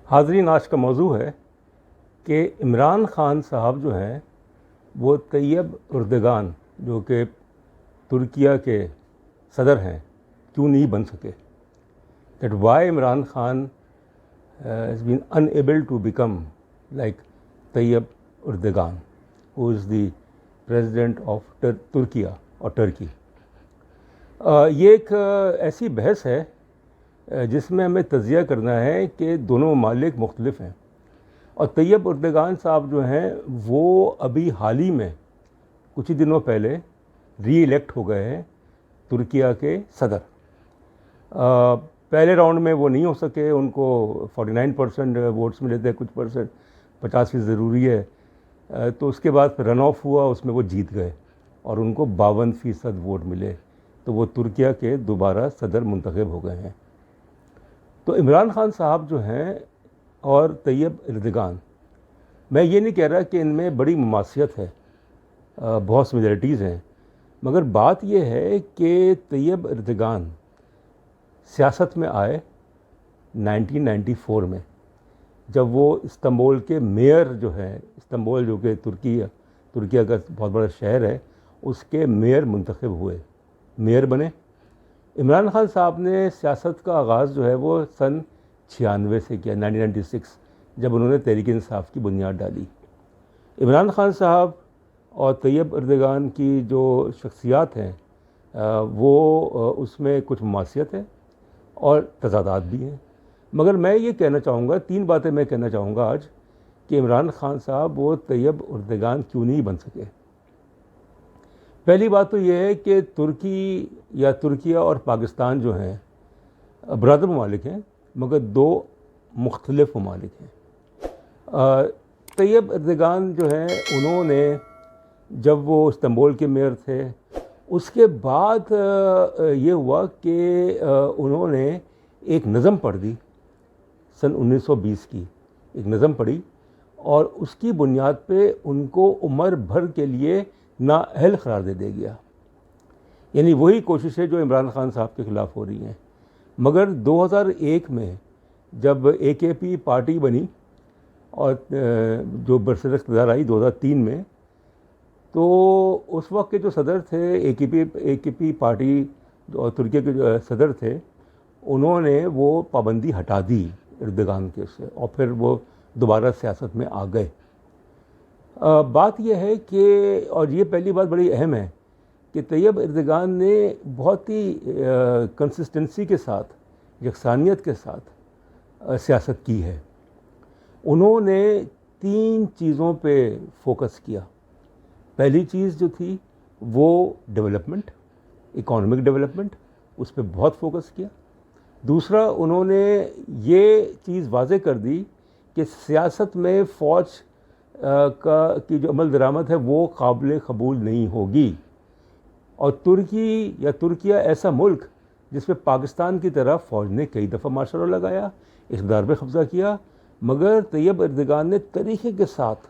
حاضرین، آج کا موضوع ہے کہ عمران خان صاحب جو ہیں وہ طیب اردگان جو کہ ترکیہ کے صدر ہیں کیوں نہیں بن سکے. That why Imran Khan has been unable to become like Tayyip Erdogan who is the president of Turkiye اور ٹرکی. یہ ایک ایسی بحث ہے جس میں ہمیں تجزیہ کرنا ہے کہ دونوں ممالک مختلف ہیں، اور طیب اردگان صاحب جو ہیں وہ ابھی حال ہی میں کچھ ہی دنوں پہلے ری الیکٹ ہو گئے ہیں ترکیہ کے صدر. پہلے راؤنڈ میں وہ نہیں ہو سکے، ان کو 49% ووٹس ملے تھے، کچھ پرسنٹ 50% ضروری ہے. تو اس کے بعد پھر رن آف ہوا، اس میں وہ جیت گئے اور ان کو 52% ووٹ ملے، تو وہ ترکیہ کے دوبارہ صدر منتخب ہو گئے ہیں. تو عمران خان صاحب جو ہیں اور طیب اردگان، میں یہ نہیں کہہ رہا کہ ان میں بڑی مماثلت ہے، بہت سملیرٹیز ہیں، مگر بات یہ ہے کہ طیب اردگان سیاست میں آئے 1994 میں، جب وہ استنبول کے میئر جو ہیں، استنبول جو کہ ترکیہ کا بہت بڑا شہر ہے، اس کے میئر منتخب ہوئے، میئر بنے. عمران خان صاحب نے سیاست کا آغاز جو ہے وہ سن 96 سے کیا، 1996، جب انہوں نے تحریک انصاف کی بنیاد ڈالی. عمران خان صاحب اور طیب اردگان کی جو شخصیات ہیں وہ اس میں کچھ مماثلت ہے اور تضادات بھی ہیں. مگر میں یہ کہنا چاہوں گا، 3 باتیں میں کہنا چاہوں گا آج، کہ عمران خان صاحب وہ طیب اردگان کیوں نہیں بن سکے. پہلی بات تو یہ ہے کہ ترکیہ اور پاکستان جو ہیں برادر ممالک ہیں، مگر 2 مختلف ممالک ہیں. طیب اردگان جو ہیں انہوں نے جب وہ استنبول کے میئر تھے، اس کے بعد یہ ہوا کہ انہوں نے ایک نظم پڑھ دی سن 1920 کی، ایک نظم پڑھی، اور اس کی بنیاد پہ ان کو عمر بھر کے لیے نااہل قرار دے دیا گیا. یعنی وہی کوشش ہے جو عمران خان صاحب کے خلاف ہو رہی ہیں. مگر 2001 میں جب AKP پارٹی بنی اور جو برسر اقتدار آئی 2003 میں، تو اس وقت کے جو صدر تھے AKP پارٹی اور ترکیہ کے جو صدر تھے، انہوں نے وہ پابندی ہٹا دی اردگان کے سے، اور پھر وہ دوبارہ سیاست میں آ گئے. بات یہ ہے کہ، اور یہ پہلی بات بڑی اہم ہے، کہ طیب اردگان نے بہت ہی کنسسٹنسی کے ساتھ، یکسانیت کے ساتھ سیاست کی ہے. انہوں نے 3 چیزوں پہ فوکس کیا. پہلی چیز جو تھی وہ ڈیولپمنٹ، اکانومک ڈیولپمنٹ، اس پہ بہت فوکس کیا. دوسرا، انہوں نے یہ چیز واضح کر دی کہ سیاست میں فوج کی جو عمل درآمد ہے وہ قابل قبول نہیں ہوگی. اور ترکیہ ایسا ملک جس میں پاکستان کی طرح فوج نے کئی دفعہ مارشل لا لگایا، اقتدار پہ قبضہ کیا، مگر طیب اردگان نے طریقے کے ساتھ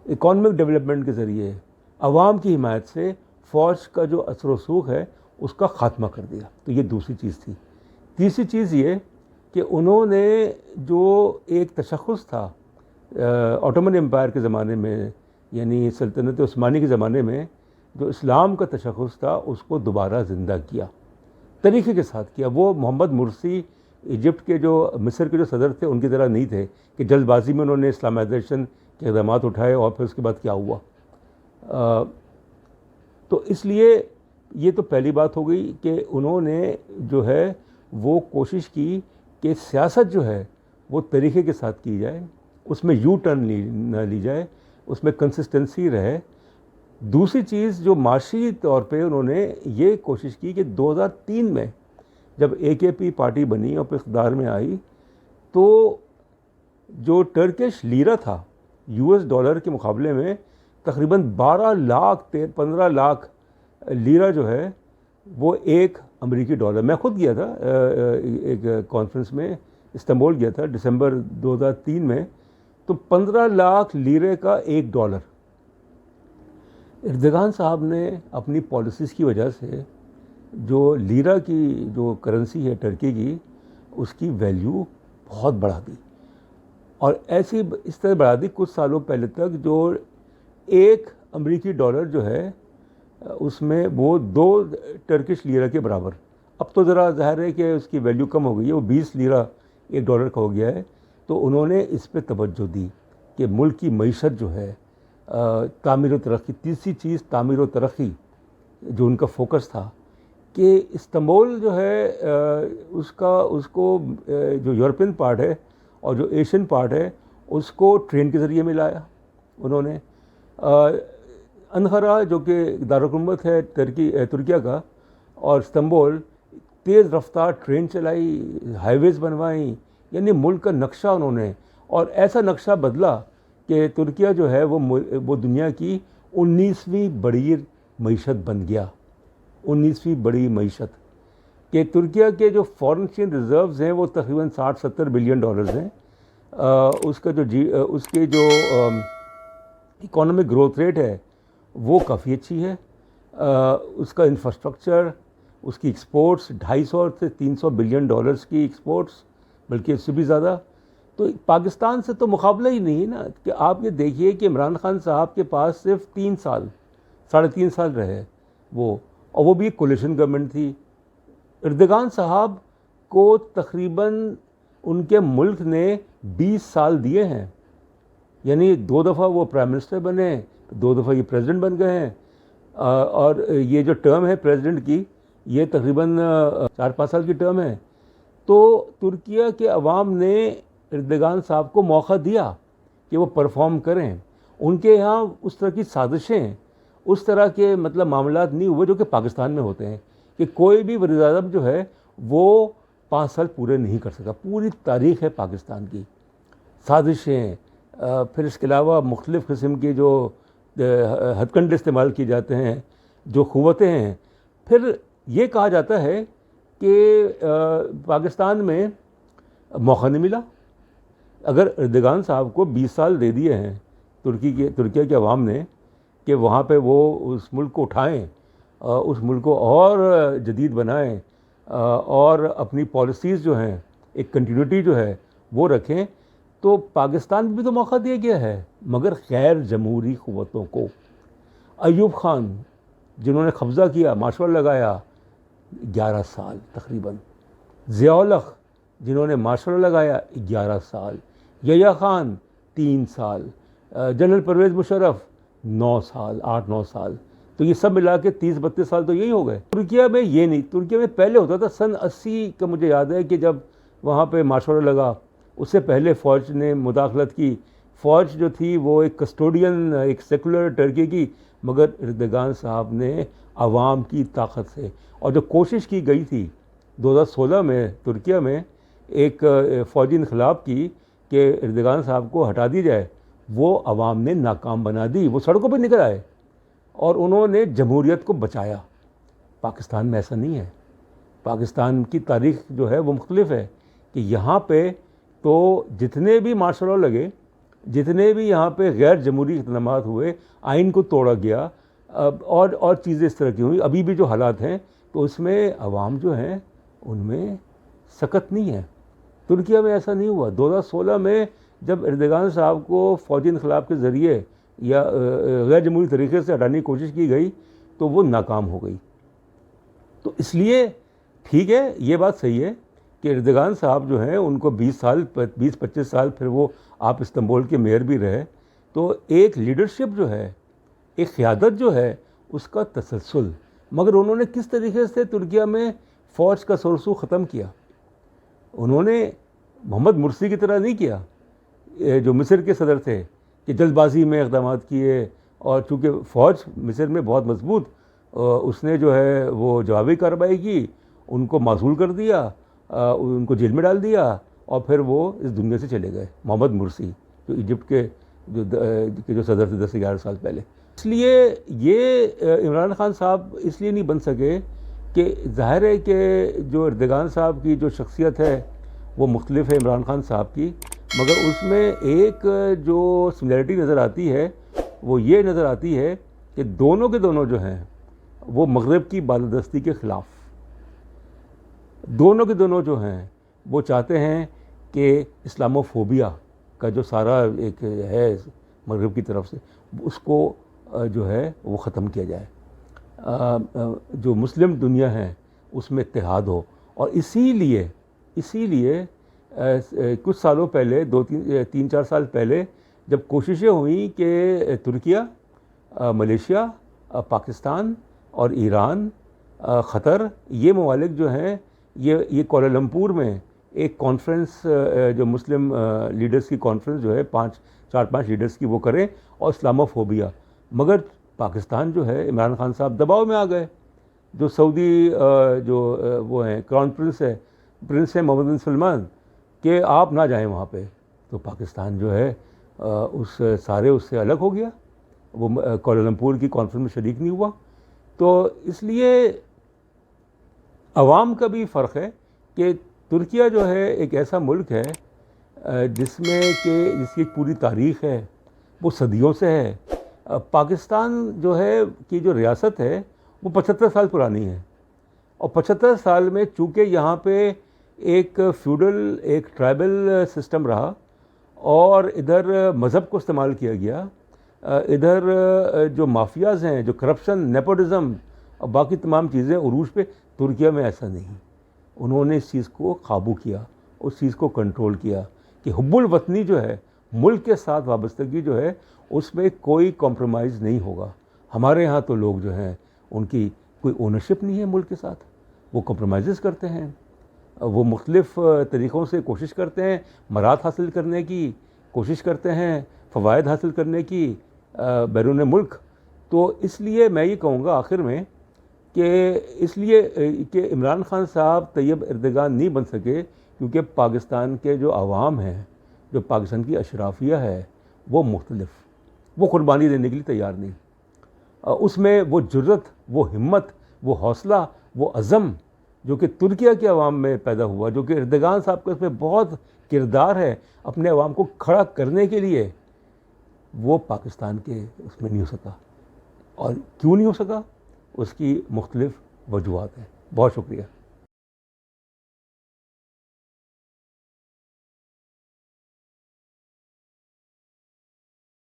اکانومک ڈیولپمنٹ کے ذریعے عوام کی حمایت سے فوج کا جو اثر و رسوخ ہے اس کا خاتمہ کر دیا. تو یہ دوسری چیز تھی. تیسری چیز یہ کہ انہوں نے جو ایک تشخص تھا آٹومن امپائر کے زمانے میں، یعنی سلطنت عثمانی کے زمانے میں جو اسلام کا تشخص تھا، اس کو دوبارہ زندہ کیا، طریقے کے ساتھ کیا. وہ محمد مرسی ایجپٹ کے مصر کے جو صدر تھے ان کی طرح نہیں تھے کہ جلد بازی میں انہوں نے اسلامائزیشن کے اقدامات اٹھائے اور پھر اس کے بعد کیا ہوا. تو اس لیے یہ تو پہلی بات ہو گئی کہ انہوں نے جو ہے وہ کوشش کی کہ سیاست جو ہے وہ طریقے کے ساتھ کی جائے، اس میں یو ٹرن نہ لی جائے، اس میں کنسسٹنسی رہے. دوسری چیز جو معاشی طور پہ انہوں نے یہ کوشش کی کہ 2003 میں جب AKP پارٹی بنی اور پھر اقتدار میں آئی، تو جو ٹرکش لیرہ تھا US ڈالر کے مقابلے میں تقریباً 15 لاکھ لیرہ جو ہے وہ ایک امریکی ڈالر. میں خود گیا تھا ایک کانفرنس میں، استنبول گیا تھا دسمبر 2003 میں، تو 15 لاکھ لیرے کا ایک ڈالر. اردگان صاحب نے اپنی پالیسیز کی وجہ سے جو لیرہ کی جو کرنسی ہے ٹرکی کی، اس کی ویلیو بہت بڑھا دی. اور ایسی اس طرح بڑھا دی کچھ سالوں پہلے تک جو ایک امریکی ڈالر جو ہے اس میں وہ 2 ٹرکش لیرہ کے برابر. اب تو ذرا ظاہر ہے کہ اس کی ویلیو کم ہو گئی ہے, وہ 20 لیرہ ایک ڈالر کا ہو گیا ہے. تو انہوں نے اس پہ توجہ دی کہ ملک کی معیشت جو ہے تعمیر و ترقی, تیسری چیز تعمیر و ترقی جو ان کا فوکس تھا, کہ استنبول جو ہے اس کو جو یورپین پارٹ ہے اور جو ایشین پارٹ ہے اس کو ٹرین کے ذریعے ملایا انہوں نے. انقرہ جو کہ دارالحکومت ہے ترکیہ کا, اور استنبول, تیز رفتار ٹرین چلائی, ہائی ویز بنوائیں, یعنی ملک کا نقشہ انہوں نے, اور ایسا نقشہ بدلا کہ ترکیہ جو ہے وہ دنیا کی 19ویں بڑی معیشت بن گیا. 19ویں بڑی معیشت, کہ ترکیہ کے جو فارن ایکسچینج ریزروز ہیں وہ تقریباً 60-70 بلین ڈالرز ہیں. اس کے جو اکانومک گروتھ ریٹ ہے وہ کافی اچھی ہے. اس کا انفراسٹرکچر, اس کی ایکسپورٹس 250 سے 300 بلین ڈالرز کی ایکسپورٹس, بلکہ اس سے بھی زیادہ. تو پاکستان سے تو مقابلہ ہی نہیں ہے نا. کہ آپ یہ دیکھیے کہ عمران خان صاحب کے پاس صرف 3 سال 3.5 سال رہے وہ, اور وہ بھی ایک کولیشن گورنمنٹ تھی. اردگان صاحب کو تقریباً ان کے ملک نے 20 سال دیے ہیں, یعنی 2 دفعہ وہ پرائم منسٹر بنے, 2 دفعہ یہ پریزیڈنٹ بن گئے ہیں. اور یہ جو ٹرم ہے پریزیڈنٹ کی یہ تقریباً 4-5 سال کی ٹرم ہے. تو ترکیہ کے عوام نے اردگان صاحب کو موقع دیا کہ وہ پرفارم کریں. ان کے یہاں اس طرح کی سازشیں, اس طرح کے معاملات نہیں ہوئے جو کہ پاکستان میں ہوتے ہیں, کہ کوئی بھی وزیر اعظم جو ہے وہ 5 سال پورے نہیں کر سکا. پوری تاریخ ہے پاکستان کی سازشیں. پھر اس کے علاوہ مختلف قسم کے جو ہتھ کنڈے استعمال کیے جاتے ہیں, جو قوتیں ہیں. پھر یہ کہا جاتا ہے کہ پاکستان میں موقع نہیں ملا. اگر اردگان صاحب کو 20 سال دے دیے ہیں ترکیہ کے عوام نے کہ وہاں پہ وہ اس ملک کو اٹھائیں, اس ملک کو اور جدید بنائیں, اور اپنی پالیسیز جو ہیں ایک کنٹینیوٹی جو ہے وہ رکھیں, تو پاکستان میں بھی تو موقع دیا گیا ہے, مگر غیر جمہوری قوتوں کو. ایوب خان جنہوں نے قبضہ کیا, ماشاءاللہ لگایا 11 سال تقریباً. ضیاء الحق جنہوں نے ماشاءاللہ لگایا 11 سال. یحییٰ خان 3 سال. جنرل پرویز مشرف 9 سال, 8-9 سال. تو یہ سب ملا کے 30-32 سال تو یہی ہو گئے. ترکیہ میں یہ نہیں, ترکیہ میں پہلے ہوتا تھا. سن 80 کا مجھے یاد ہے کہ جب وہاں پہ ماشاءاللہ لگا, اس سے پہلے فوج نے مداخلت کی. فوج جو تھی وہ ایک کسٹوڈین, ایک سیکولر ٹرکی کی, مگر اردگان صاحب نے عوام کی طاقت سے, اور جو کوشش کی گئی تھی 2016 میں ترکیہ میں ایک فوجی انقلاب کی کہ اردگان صاحب کو ہٹا دی جائے, وہ عوام نے ناکام بنا دی. وہ سڑکوں پہ نکل آئے اور انہوں نے جمہوریت کو بچایا. پاکستان میں ایسا نہیں ہے. پاکستان کی تاریخ جو ہے وہ مختلف ہے, کہ یہاں پہ تو جتنے بھی مارشل لا لگے, جتنے بھی یہاں پہ غیر جمہوری اقدامات ہوئے, آئین کو توڑا گیا, اور چیزیں اس طرح کی ہوئی. ابھی بھی جو حالات ہیں تو اس میں عوام جو ہیں ان میں سکت نہیں ہے. ترکیہ میں ایسا نہیں ہوا. 2016 میں جب اردگان صاحب کو فوجی انقلاب کے ذریعے یا غیر جمہوری طریقے سے ہٹانے کی کوشش کی گئی تو وہ ناکام ہو گئی. تو اس لیے ٹھیک ہے, یہ بات صحیح ہے کہ اردگان صاحب جو ہیں ان کو 20-25 سال پھر وہ آپ استنبول کے میئر بھی رہے. تو ایک لیڈرشپ جو ہے, ایک قیادت جو ہے, اس کا تسلسل. مگر انہوں نے کس طریقے سے ترکیہ میں فوج کا سرسو ختم کیا. انہوں نے محمد مرسی کی طرح نہیں کیا جو مصر کے صدر تھے, کہ جلد بازی میں اقدامات کیے. اور چونکہ فوج مصر میں بہت مضبوط, اس نے جو ہے وہ جوابی کارروائی کی, ان کو معزول کر دیا, ان کو جیل میں ڈال دیا, اور پھر وہ اس دنیا سے چلے گئے. محمد مرسی جو ایجپٹ کے جو صدر تھے 10-11 سال پہلے. اس لیے یہ عمران خان صاحب اس لیے نہیں بن سکے کہ ظاہر ہے کہ جو اردگان صاحب کی جو شخصیت ہے وہ مختلف ہے عمران خان صاحب کی, مگر اس میں ایک جو سملیرٹی نظر آتی ہے وہ یہ نظر آتی ہے کہ دونوں کے دونوں جو ہیں وہ مغرب کی بالادستی کے خلاف. دونوں کے دونوں جو ہیں وہ چاہتے ہیں کہ اسلاموفوبیا کا جو سارا ایک ہے مغرب کی طرف سے، اس کو جو ہے وہ ختم کیا جائے، جو مسلم دنیا ہے اس میں اتحاد ہو. اور اسی لیے کچھ سالوں پہلے، 3-4 سال پہلے جب کوششیں ہوئیں کہ ترکیہ، ملیشیا، پاکستان اور ایران، قطر، یہ ممالک جو ہیں یہ کوالالمپور میں ایک کانفرنس، جو مسلم لیڈرز کی کانفرنس جو ہے 4-5 لیڈرز کی، وہ کریں، اور اسلاموفوبیا. مگر پاکستان جو ہے، عمران خان صاحب دباؤ میں آ گئے. جو سعودی جو وہ ہیں کران پرنس ہیں محمد بن سلمان، کہ آپ نہ جائیں وہاں پہ. تو پاکستان جو ہے اس سے الگ ہو گیا، وہ کوالالمپور کی کانفرنس میں شریک نہیں ہوا. تو اس لیے عوام کا بھی فرق ہے کہ ترکیہ جو ہے ایک ایسا ملک ہے جس کی پوری تاریخ ہے، وہ صدیوں سے ہے. پاکستان جو ہے کی جو ریاست ہے وہ 75 سال پرانی ہے، اور 75 سال میں چونکہ یہاں پہ ایک فیوڈل، ایک ٹرائبل سسٹم رہا، اور ادھر مذہب کو استعمال کیا گیا، ادھر جو مافیاز ہیں، جو کرپشن، نیپوٹزم اور باقی تمام چیزیں عروج پہ. ترکیہ میں ایسا نہیں. انہوں نے اس چیز کو قابو کیا، اس چیز کو کنٹرول کیا کہ حب الوطنی جو ہے، ملک کے ساتھ وابستگی جو ہے، اس میں کوئی کمپرومائز نہیں ہوگا. ہمارے ہاں تو لوگ جو ہیں ان کی کوئی اونرشپ نہیں ہے ملک کے ساتھ، وہ کمپرومائزز کرتے ہیں، وہ مختلف طریقوں سے کوشش کرتے ہیں مراد حاصل کرنے کی، کوشش کرتے ہیں فوائد حاصل کرنے کی بیرون ملک. تو اس لیے میں یہ کہوں گا آخر میں کہ اس لیے کہ عمران خان صاحب طیب اردگان نہیں بن سکے، کیونکہ پاکستان کے جو عوام ہیں، جو پاکستان کی اشرافیہ ہے، وہ مختلف، وہ قربانی دینے کے لیے تیار نہیں. اس میں وہ جرت، وہ ہمت، وہ حوصلہ، وہ عزم جو کہ ترکیہ کے عوام میں پیدا ہوا، جو کہ اردگان صاحب کا اس میں بہت کردار ہے اپنے عوام کو کھڑا کرنے کے لیے، وہ پاکستان کے اس میں نہیں ہو سکا. اور کیوں نہیں ہو سکا؟ اس کی مختلف وجوہات ہیں. بہت شکریہ.